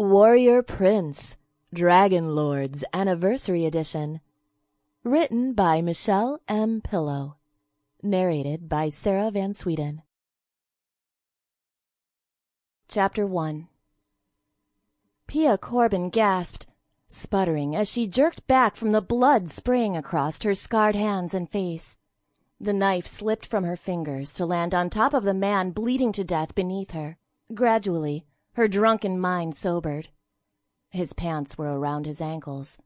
Warrior Prince, Dragon Lord's Anniversary Edition. Written by Michelle M. Pillow. Narrated by Sarah Van Sweden. Chapter 1. Pia Corbin gasped, sputtering as she jerked back from the blood spraying across her scarred hands and face. The knife slipped from her fingers to land on top of the man bleeding to death beneath her. Gradually, her drunken mind sobered. His pants were around his ankles,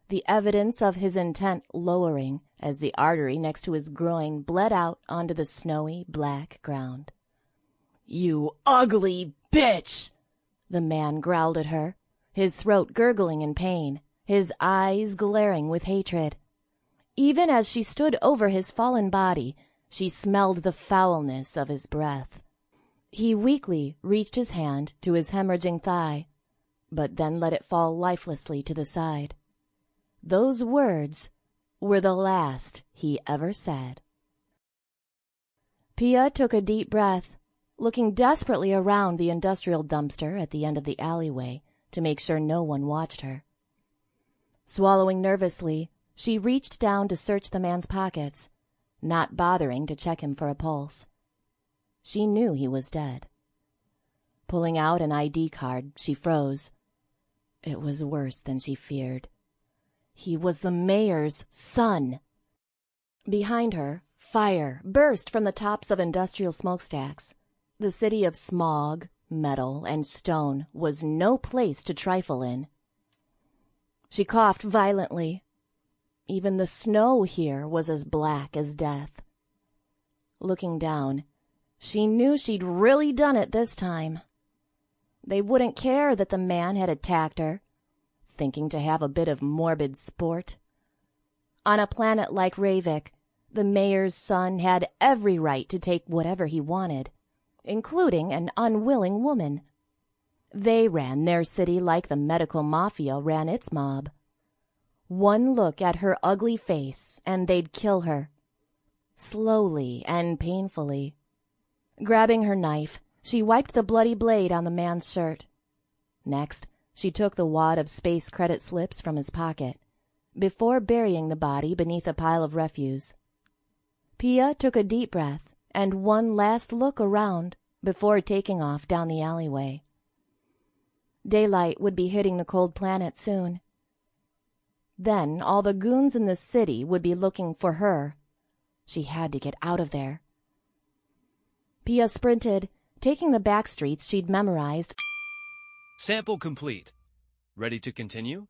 the evidence of his intent lowering as the artery next to his groin bled out onto the snowy black ground. "You ugly bitch!" the man growled at her, his throat gurgling in pain, his eyes glaring with hatred. Even as she stood over his fallen body, she smelled the foulness of his breath. He weakly reached his hand to his hemorrhaging thigh, but then let it fall lifelessly to the side. Those words were the last he ever said. Pia took a deep breath, looking desperately around the industrial dumpster at the end of the alleyway to make sure no one watched her. Swallowing nervously, she reached down to search the man's pockets, not bothering to check him for a pulse. She knew he was dead. Pulling out an ID card, she froze. It was worse than she feared. He was the mayor's son. Behind her, fire burst from the tops of industrial smokestacks. The city of smog, metal, and stone was no place to trifle in. She coughed violently. Even the snow here was as black as death. Looking down, she knew she'd really done it this time. They wouldn't care that the man had attacked her, thinking to have a bit of morbid sport. On a planet like Ravik, the mayor's son had every right to take whatever he wanted, including an unwilling woman. They ran their city like the medical mafia ran its mob. One look at her ugly face and they'd kill her. Slowly and painfully. Grabbing her knife, she wiped the bloody blade on the man's shirt. Next, she took the wad of space credit slips from his pocket, before burying the body beneath a pile of refuse. Pia took a deep breath and one last look around before taking off down the alleyway. Daylight would be hitting the cold planet soon. Then all the goons in the city would be looking for her. She had to get out of there. Pia sprinted, taking the back streets she'd memorized. Sample complete. Ready to continue?